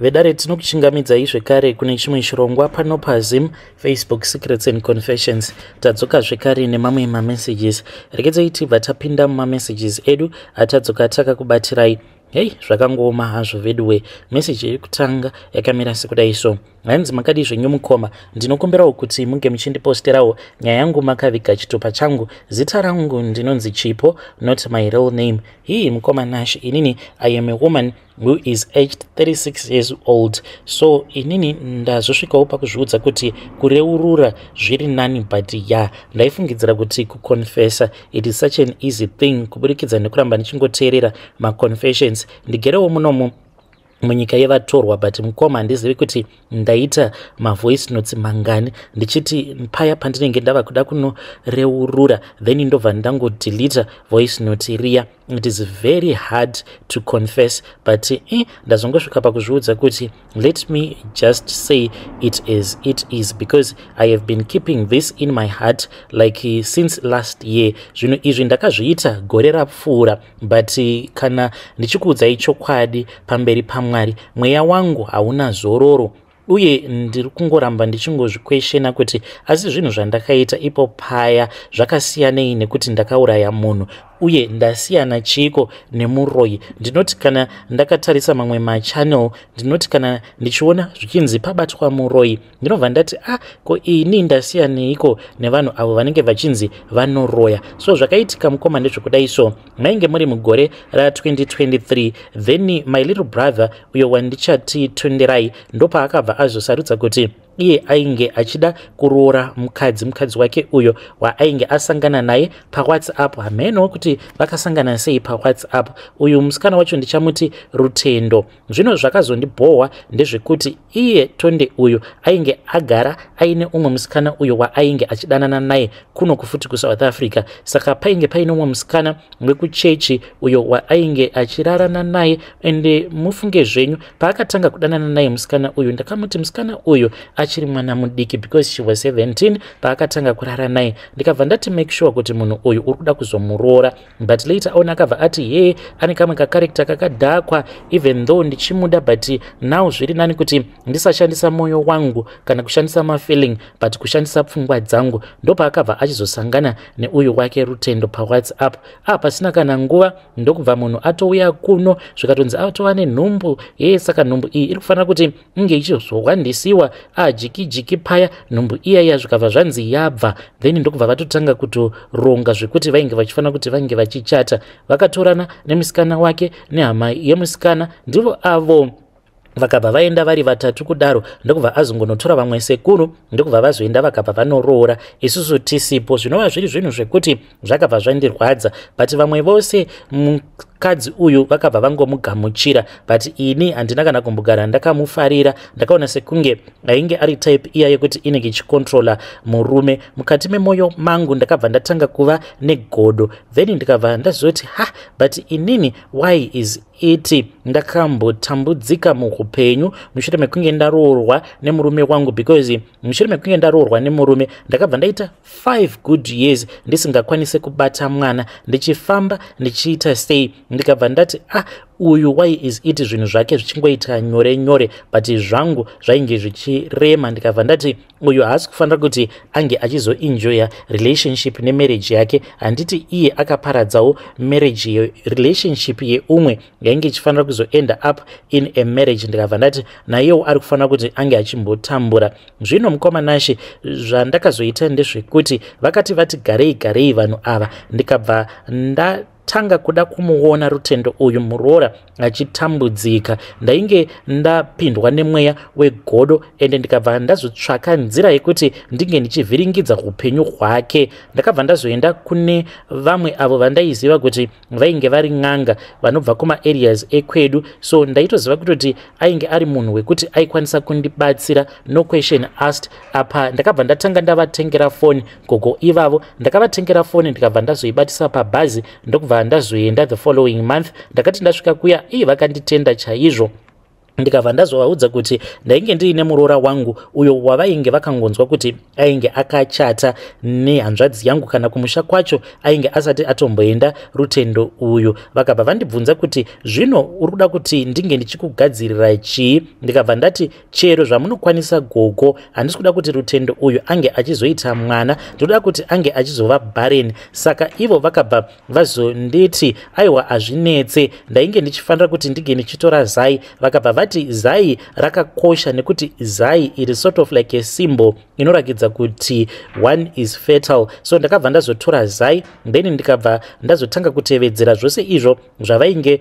vedare tinokuchingamidzai zvekare kune chimwe chirongwa pano paZim Facebook Secrets and Confessions. Tadzoka zvekare nemamwe mamessages. Regai tibva tapinda mumamessages edu atadzoka takakubatirai. Hey, zvakangoma hazvo veduwe. Message yekutanga yakamira sekudai so. Hanzi makadi zvenyumukoma, ndinokumbirawo kuti munge muchindiposterawo nyaya yangu makaviga chitupa changu. Zita rangu ndinonzi Chipo, not my real name. Hii mukoma Nash, inini I am a woman who is aged 36 years old. So inini ndazosvikawo pakuzviudza kuti kureurura zviri nani, but ndaifungidzira kuti kuconfessa it is such an easy thing kuburikidza nekuramba ndichingoteerera maconfessions. Ndigerewo munomu munyika yevatorwa, but mukoma handizivi kuti ndaita mavoice notes mangani ndichiti paya pandinenge ndava kuda kunoreurura then ndobva ndangodeleta voice note riya. It is very hard to confess, but ndazongosvika pakuzviudza kuti let me just say it is because I have been keeping this in my heart like since last year. Zvino izvi ndakazviita gore rapfuura, but kana ndichikuudzai chokwadi pamberi paMwari, mweya wangu hauna zororo uye ndiri kungoramba ndichingozvikweshena kuti asi zvinhu zvandakaita ipo paya zvakasiyanei nekuti ndakauraya munhu uye ndasiyana chiko nemuroyi. Ndinoti kana ndakatarisa mamwe machannel, ndinoti kana ndichiona zvichinzi pabatwa muroyi, ndinobva ndati ko ini ndasiyaneiko nevanhu avo vanenge vachinzi vanoroya. So zvakaitika mukoma ndezvekudai so. Mainge muri mugore ra2023, then my little brother uyo wandichati tonderai ndopa akabva azosarudza kuti iye ainge achida kuroora mukadzi wake uyo waainge asangana naye paWhatsApp. Hameno kuti vakasangana sei paWhatsApp. Uyu musikana wacho ndichamuti Rutendo. Zvino zvakazondibhohwa ndezvekuti iye Tonde uyu ainge agara aine umwe musikana uyo waainge achidanana naye kuno kufuti kuSouth Africa. Saka painge paine umwe musikana wekuchechi uyo waainge achirarana naye, ende mufunge zvenyu paakatanga kudanana naye musikana uyu, ndakamuti musikana uyu achiri mwana mudiki because she was 17 paakatanga kurara naye. Ndikabva ndati make sure kuti munhu uyu uri kuda kuzomuroora, but later on akabva ati ane kamwe kakarekta kakadhakwa even though ndichimuda, but now zviri nani kuti ndisashandisa moyo wangu kana kushandisa mafeeling but kushandisa pfungwa dzangu. Ndopa akabva achizosangana neuyu wake Rutendo paWhatsApp. Pasina kana nguva ndokubva munhu atouya kuno zvikatonzi atova nenhumbu. Saka nhumbu iyi iri kufanira kuti inge ichizowandisiwa jiki paya. Nhumbu iya zvikabva zvanzi yabva, then ndokubva vatotanga kutoronga zvekuti vainge vachifanira kuti vange vachichata. Vakatorana nemusikana wake nehama yemusikana, ndivo avo vakabva vaenda vari vatatu kudaro. Ndokubva azongonotora vamwe sekuru, ndokubva vazoenda vakabva vanoroora isusu tisipo. Zvinova zviri zvinhu zvekuti zvakabva zvandirwadza, but vamwe vose mukadzi uyu vakabva vangomugamuchira, but ini handina kana kumbogara ndakamufarira. Ndakaona sekunge ainge ari type iya yekuti inenge ichikontrola murume. Mukati memwoyo mangu ndakabva ndatanga kuva negodo, then ndikabva ndazoti but inini why is it ndakambotambudzika muupenyu mushure mekunge ndaroorwa nemurume wangu, because mushure mekunge ndaroorwa nemurume ndakabva ndaita 5 good years ndisingakwanise kubata mwana, ndichifamba ndichiita sei. Ndikabva ndati uyu why is it zvinhu zvake zvichingoita nyore nyore but zvangu zvainge zvichirema. Ndikabva ndati uyu haasi kufanira kuti ange achizoenjoya relationship nemarriage yake. Handiti iye akaparadzawo marriage relationship yeumwe yainge ichifanira kuzoenda up in a marriage. Ndikabva ndati naiyewo ari kufanira kuti ange achimbotambura. Zvino mukoma Nashi zvandakazoita ndezvekuti vakati vati garei vanhu ava, ndikabva tanga kuda kumuona Rutendo uyu muroora achitambudzika. Ndainge ndapindwa nemweya wegodo, ende ndikabva ndazotsvaka nzira yekuti ndinge ndichivhiringidza upenyu hwake. Ndakabva ndazoenda kune vamwe avo vandaiziva kuti vainge vari n'anga vanobva kuma-areas ekwedu. So ndaitoziva kutoti ainge ari munhu wekuti aikwanisa kundibatsira, no question asked. Apa ndakabva ndatanga ndavatengera foni gogo ivavo. Ndakavatengera foni ndikabva ndazoibatisa pabhazi, ndokubva ndazoenda the following month. Ndakati ndasvika kuya vakanditenda chaizvo. ndikabva ndazovaudza kuti ndainge ndiine muroora wangu uyo wavainge vakangonzwa kuti ainge akachata nehanzvadzi yangu kana kumusha kwacho ainge asati atomboenda rutendo uyu. Vakabva vandibvunza kuti zvino uri kuda kuti ndinge ndichikugadzirira chii? Ndikabva ndati chero zvamunokwanisa gogo, handisi kuda kuti rutendo uyu ange achizoita mwana, ndoda kuti ange achizova barren. Saka ivo vakabva vazonditi aiwa hazvinetse, ndainge ndichifanira kuti ndige ndichitora zai. Vakabva vati zai rakakosha nekuti zai it is sort of like a symbol inoratidza kuti one is fertile. So ndakabva ndazotora zai, then ndikabva ndazotanga kutevedzera zvose izvo zvavainge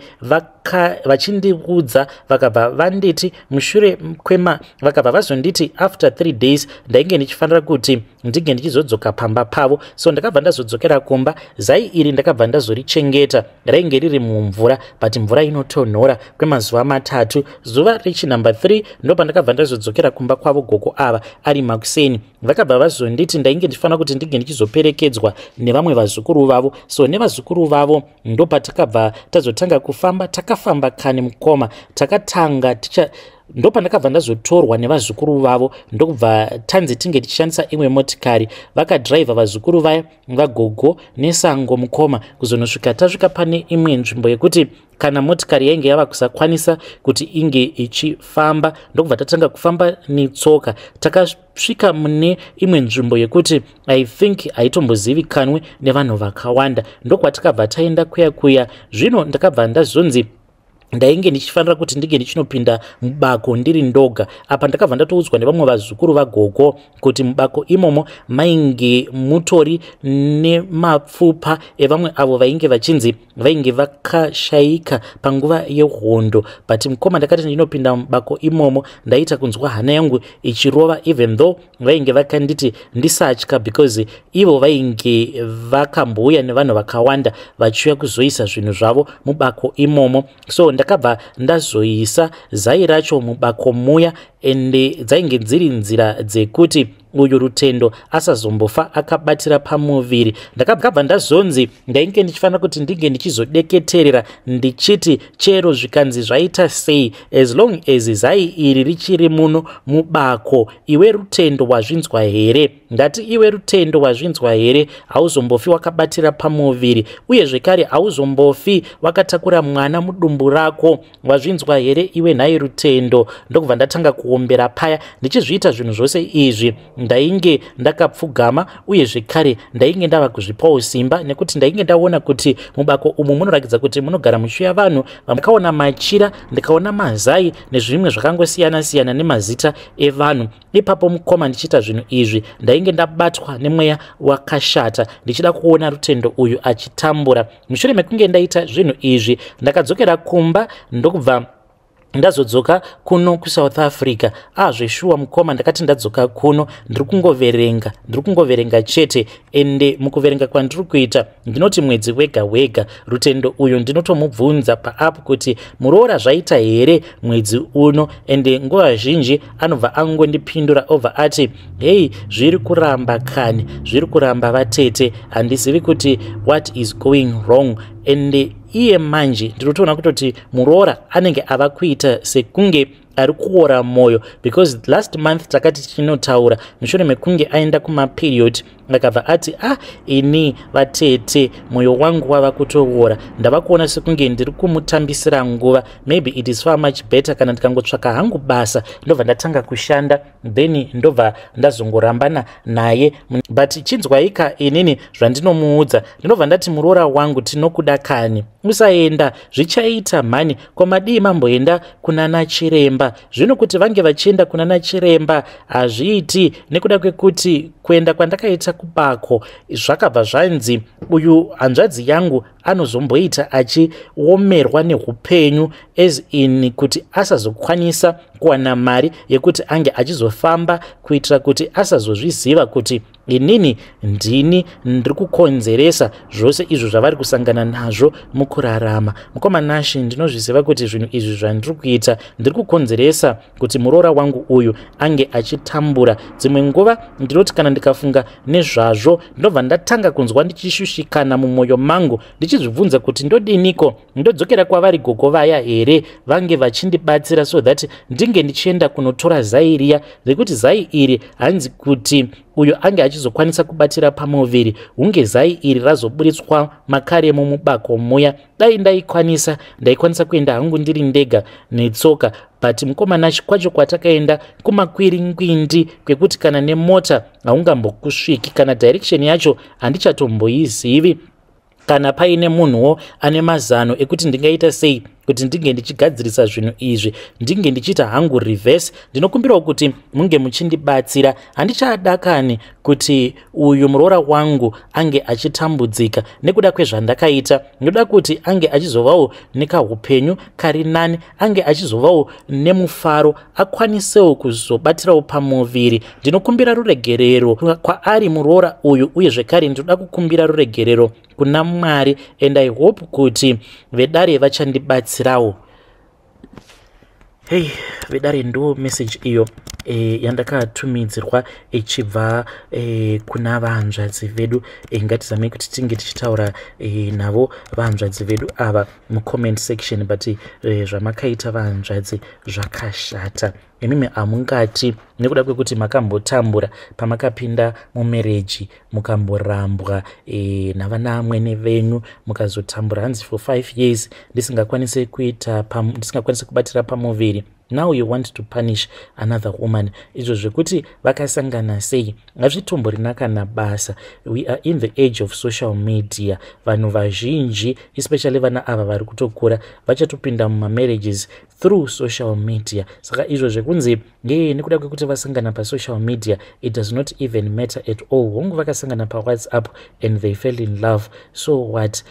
vachindiudza. Vakabva vanditi mushure vakabva vazonditi after 3 days ndainge ndichifanira kuti ndige ndichizodzoka pamba pavo. So ndakabva ndazodzokera kumba. Zai iri ndakabva ndazorichengeta, rainge riri mumvura, but mvura inotonhora kwemazuva 3. Zuva rechinumber 3 ndo pandakabva ndazodzokera kumba kwavo gogo ava ari makuseni. Vakabva vazonditi ndainge ndifanira kuti ndige ndichizoperekedzwa nevamwe vazukuru vavo. So nevazukuru vavo ndo patakabva tazotanga kufamba. Takafamba kane mukoma, takatanga ndo pandakabva ndazotorwa nevazukuru vavo ndokubva tanzi tinge tichishandisa imwe motikari. Vakadhiraivha vazukuru vaya vagogo nesango mukoma kuzonosvika tasvika pane imwe nzvimbo yekuti kana motikari yainge yava kusakwanisa kuti inge ichifamba, ndokubva tatanga kufamba netsoka. Takasvika mune imwe nzvimbo yekuti I think haitombozivikanwe nevanhu vakawanda, ndokwatakabva taenda kuya. Zvino ndakabva ndazonzi ndainge ndichifanira kuti ndige ndichinopinda mubako ndiri ndoga. Apa ndakabva ndatoudzwa nevamwe vazukuru vagogo kuti mubako imomo mainge mutori nemapfupa evamwe avo vainge vachinzi vainge vakashayika panguva yehondo. But mukoma ndakati ndinopinda mubako imomo ndaita kunzwa hana yangu ichirova, even though vainge vakanditi ndisatya because ivo vainge vakambouya nevanhu vakawanda vachiuya kuzoisa zvinhu zvavo mubako imomo. So ndakabva ndazoisa zai racho mubako muya, ende dzainge dziri nzira dzekuti uyu rutendo asazombofa akabatira pamuviri. Ndakabva ndazonzi ndainge ndichifanira kuti ndige ndichizodeketerera ndichiti chero zvikanzi zvaita sei, as long as zai iri richiri muno mubako, iwe rutendo wazvinzwa here? Ndati iwe rutendo wazvinzwa here? Hauzombofi wakabatira pamuviri, uye zvekare hauzombofi wakatakura mwana mudumbu rako, wazvinzwa here iwe nhai rutendo? Ndokubva ndatanga kuombera paya. Ndichizviita zvinhu zvose izvi ndainge ndakapfugama, uye zvekare ndainge ndava kuzvipawo simba nekuti ndainge ndaona kuti mubako umu munoratidza kuti munogara mushuya vanhu. Ndakaona machira, ndikaona mazai nezvimwe zvakangosiyana-siyana nemazita evanhu. Ipapo mukoma ndichiita zvinhu izvi ndainge ndabatwa nemweya wakashata ndichida kuona rutendo uyu achitambura. Mushure mekunge ndaita zvinhu izvi ndakadzokera kumba ndokubva ndazodzoka kuno kuSouth Africa. Zveshuwa mukoma ndakati ndadzoka kuno ndiri kungoverenga chete, ende mukuverenga kwandiri kuita ndinoti mwedzi wega rutendo uyu ndinotomubvunza paapu kuti muroora zvaita here mwedzi uno, ende nguva zhinji anobva angondipindura obva ati hei zviri kuramba kani, zviri kuramba vatete, handizivi kuti what is going wrong. Ende iye manje ndinotoona kutoti muroora anenge ava kuita sekunge ari kuora moyo, because last month takati tichinotaura mushure mekunge aenda kumaperiod akabva ati ini vatete moyo wangu wava kutoora, ndava kuona sekunge ndiri kumutambisira nguva, maybe it is far much better kana ndikangotsvaka hangu basa ndobva ndatanga kushanda, then ndobva ndazongorambana naye. But chinzwaika inini zvandinomuudza, ndinobva ndati muroora wangu tinokuda kani, usaenda, zvichaita mhani, komadii mamboenda kunana chiremba. Zvino kuti vange vachienda kunana chiremba hazviiti, nekuda kwekuti kuenda kwandakaita kubako zvakabva zvanzi uyu hanzvadzi yangu anozomboita achiomerwa neupenyu, as in kuti asazokwanisa kuwana mari yekuti ange achizofamba, kuitira kuti asazozviziva kuti inini ndini ndiri kukonzeresa zvose izvo zvavari kusangana nazvo mukurarama. Mukoma Nashi, ndinozviziva kuti zvinhu izvi zvandiri kuita ndiri kukonzeresa kuti muroora wangu uyu ange achitambura. Dzimwe nguva ndinoti kana ndikafunga nezvazvo ndobva ndatanga kunzwa ndichishushikana mumwoyo mangu ndichizvibvunza kuti ndodiniko, ndodzokera kwavari gogo vaya here vange vachindibatsira so that ndinge ndichienda kunotora zai riya rekuti zai iri hanzi kuti uyo ange achizokwanisa kubatira pamuviri hunge zai iri razoburitswa makare mumubako muya. Dai ndaikwanisa kuenda hangu ndiri ndega netsoka, but Mukoma Nashi kwacho kwatakaenda kumakwiringwindi kwekuti kana nemota haungambokusviki, kana direction yacho handichatomboizivi, kana paine munhuwo ane mazano ekuti ndingaita sei kuti ndinge ndichigadzirisa zvinhu izvi, ndinge ndichiita hangu reverse. Ndinokumbirawo kuti munge muchindibatsira. Handichadakani kuti uyu muroora wangu ange achitambudzika nekuda kwezvandakaita. Ndinoda kuti ange achizovawo nekahupenyu kari nani, ange achizovawo nemufaro, akwanisewo kuzobatirawo pamuviri. Ndinokumbira ruregerero kwaari muroora uyu, uye zvekare ndinoda kukumbira ruregerero kuna Mwari, and I hope kuti vedare vachandibatsirawo. Hey, vedare ndo message iyo yandakatumidzirwa ichibva kuna vahanzvadzi vedu. Ngatizamei kuti tinge tichitaura navo vahanzvadzi vedu ava mucomment section, but zvamakaita vahanzvadzi zvakashata. Imimi hamungati nekuda kwekuti makambotambura pamakapinda mumereji, mukamborambwa navana mwene venyu, mukazotambura hanzi for 5 years ndisingakwanise kubatira pamuviri. Now you want to punish another woman. Izvo zvekuti vakasangana sei hazvitomborina kana basa. We are in the age of social media. Vanhu vazhinji, especially vana ava vari kutokura, vachatopinda mumamarriages through social media. Saka izvo zvekunzi nekuda kwekuti vasangana pasocial media, it does not even matter at all. Hongu vakasangana paWhatsApp and they fell in love. So what?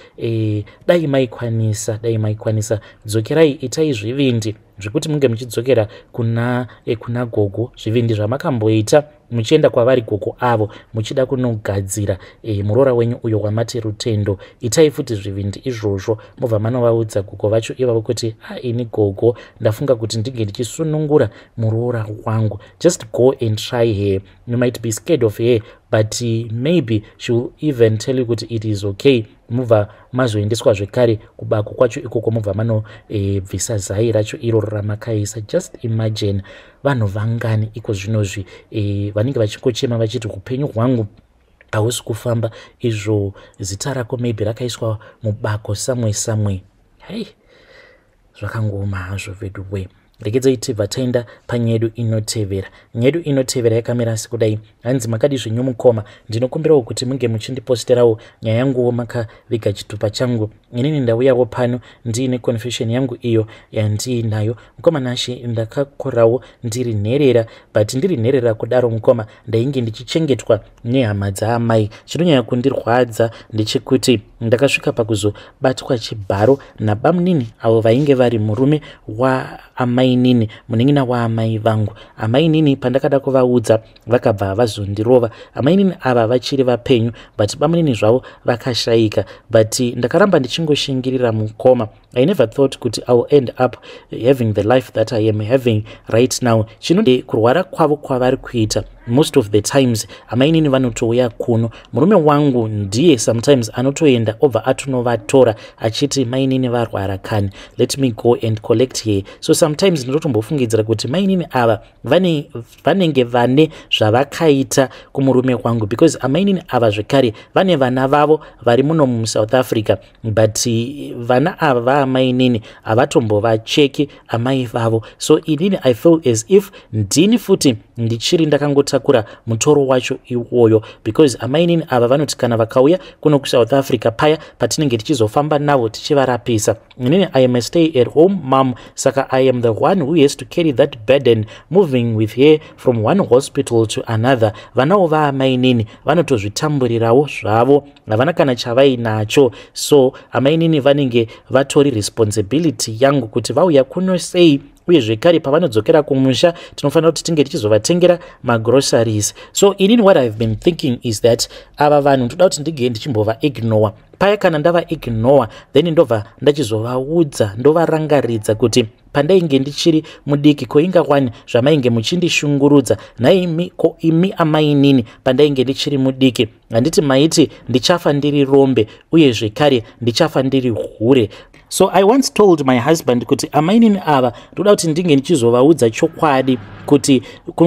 Dai maikwanisa dzokerai itai zvivindi zvekuti munge muchidzokera kuna gogo, zvivindi zvamakamboita muchienda kwavari gogo avo muchida kunogadzira muroora wenyu uyo wamati Rutendo. Itai futi zvivindi izvozvo, mobva manovaudza gogo vacho ivavo kuti ini gogo ndafunga kuti ndinge ndichisunungura muroora wangu. Just go and try her. You might be scared of her, but maybe she will even tell you kuti it is okay. Mubva mazoendeswa zvekare kubako kwacho ikoko, mubva manobvisa zai racho iro ramakaisa. Just imagine vanhu vangani iko zvinozvi vanenge vachingochema vachiti upenyu hwangu hausi kufamba, izvo zita rako maybe rakaiswa mubako samwe. Hey, zvakangoma hazvo vedu we. Regedzai tibva taenda panyedu inotevera. Nyedu inotevera yakamira sekudai. Hanzi makadi zvenyu Mukoma, ndinokumbirawo kuti munge muchindiposterawo nyaya yanguwo makaviga chitupa changu. Inini ndauyawo pano ndiine confession yangu iyo yandiinayo. Mukoma Nashi, ndakakorawo ndiri nherera, but ndiri nherera kudaro Mukoma ndainge ndichichengetwa nehama dzaamai. Chinonyanya kundirwadza ndechekuti ndakasvika pakuzobatwa chibharo nabamunini avo vainge vari murume waamai nini, muning'ina waamai vangu. Amai nini pandakada kuvaudza vakabva vazondirova. Amai nini ava vachiri vapenyu, but bamunini zvavo vakashayika. But ndakaramba ndichingoshingirira Mukoma. I never thought kuti I will end up having the life that I am having right now. Chinode kurwara kwavo kwavari kuita most of the times amai nini vanotouya kuno. Murume wangu ndiye sometimes anotoenda obva atonovatora achiti mai nini varwara kani, let me go and collect here. So sometimes ndinotombofungidzira kuti mai nini ava vanenge vane zvavakaita kumurume wangu, because amai nini ava zvekare vane vana vavo vari muno muSouth Africa, but vana ava vaamai nini havatombovacheki amai vavo. So inini I feel as if ndini futi ndichiri ndakangotakura mutoro wacho iwoyo, because amai nini ava vanoti kana vakauya kuno kuSouth Africa paya patinenge tichizofamba navo tichivarapisa, inini I am a stay at home mom, saka I am the one who has to carry that burden moving with her from one hospital to another. Vanavo vaamai nini vanotozvitamburirawo zvavo, havana kana chavainacho. So amai nini vanenge vatori responsibility yangu kuti vauya kuno sei uye zvekare pavanodzokera kumusha tinofanira kuti tinge tichizovatengera magroceries. So inini what I've been thinking is that ava vanhu ndoda kuti ndige ndichimbova ignore paya kana ndava ignore then ndobva ndachizovaudza ndovarangaridza kuti pandainge ndichiri mudiki koingawani zvamainge muchindishungurudza naimi ko imi amainini pandainge ndichiri mudiki handiti maiti ndichafa ndiri rombe uye zvekare ndichafa ndiri hure. So I once told my husband kuti amainini ava ndoda kuti ndinge ndichizovaudza chokwadi kuti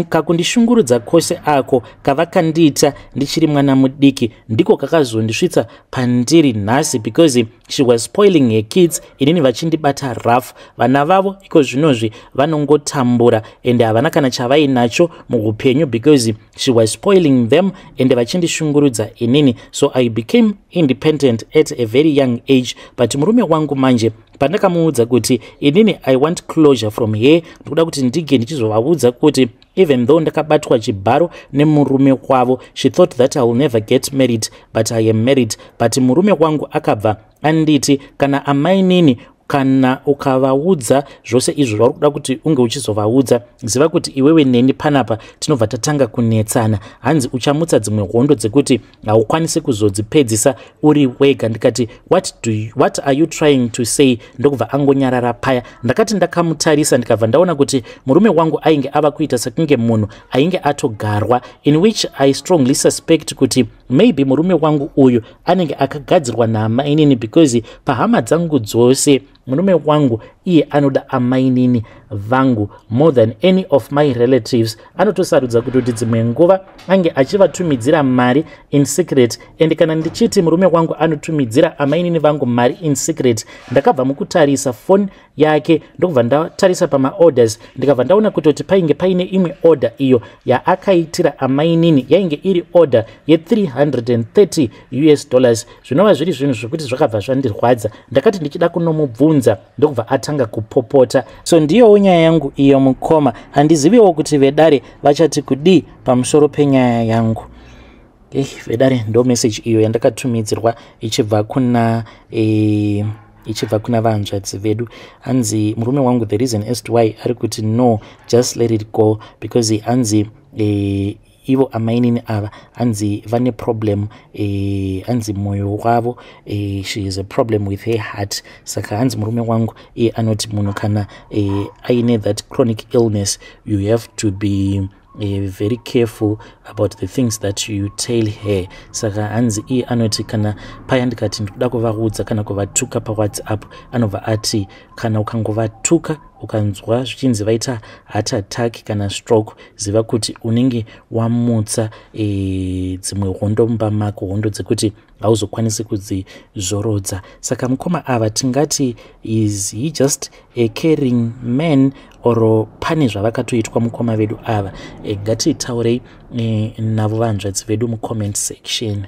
kakundishungurudza kwose ako kavakandiita ndichiri mwana mudiki ndiko kakazondisvitsa pandiri nhasi, because she was spoiling her kids, inini vachindibata rough. Vana vavo iko zvinozvi vanongotambura ende havana kana chavainacho muupenyu because she was spoiling them ende vachindishungurudza inini. So I became independent at a very young age, but murume wangu manje pandakamuudza kuti inini I want closure from her, ndokuda kuti ndige ndichizovaudza kuti even though ndakabatwa chibharo nemurume wavo, she thought that I will never get married, but I am married. But murume wangu akabva anditi kana amainini kana ukavaudza zvose izvo vari kuda kuti unge uchizovaudza, ziva kuti iwewe neni panapa tinobva tatanga kunetsana, hanzi uchamutsa dzimwe hondo dzekuti haukwanisi kuzodzipedzisa uri wega. Ndikati what are you trying to say? Ndokubva angonyarara paya. Ndakati ndakamutarisa ndikabva ndaona kuti murume wangu ainge ava kuita sekunge munhu ainge atogarwa, in which I strongly suspect kuti maybe murume wangu uyu anenge akagadzirwa naamainini, because pahama dzangu dzose murume wangu iye anoda amainini vangu more than any of my relatives. Anotosarudza kuti dzimwe nguva ange achivatumidzira mari in secret, and kana ndichiti murume wangu anotumidzira amainini vangu mari in secret, ndakabva mukutarisa phone yake ndokubva ndatarisa pamaorders ndikabva ndaona kuti painge paine imwe order iyo yaakaitira amainini yainge iri order ye$330 US. Zvinova zviri zvinhu zvokuti zvakabva zvandirwadza. Ndakati ndichida kunomubvunza ndokubva atanga kupopota. So ndiyo nyaya yangu iyo mukoma. Handiziviwo kuti vedare vachati kudii pamusoro penyaya yangu. Vedare ndo message iyo yandakatumidzirwa ichibva kuna vanzvadzi vedu. Hanzi murume wangu the reason as to why ari kuti no, just let it go, because hanzi ivo amainini ava hanzi vane problem, hanzi moyo wavo, she is a problem with her heart. Saka hanzi murume wangu anoti munhu kana aine that chronic illness, you have to be very careful about the things that you tell her. Saka hanzi anoti kana paya ndikati ndikuda kuvaudza kana kuvatuka paWhatsApp, anobva ati kana ukangovatuka ukanzwa zvichinzi vaita heart attack kana stroke, ziva kuti unenge wamutsa dzimwe hondo mumba mako, hondo dzekuti hauzokwanisi kudzizorodza. Saka mukoma ava tingati, is he just a caring man or pane zvavakatoitwa mukoma vedu ava? Ngatitaurei navo vanzvadzi vedu mucomment section.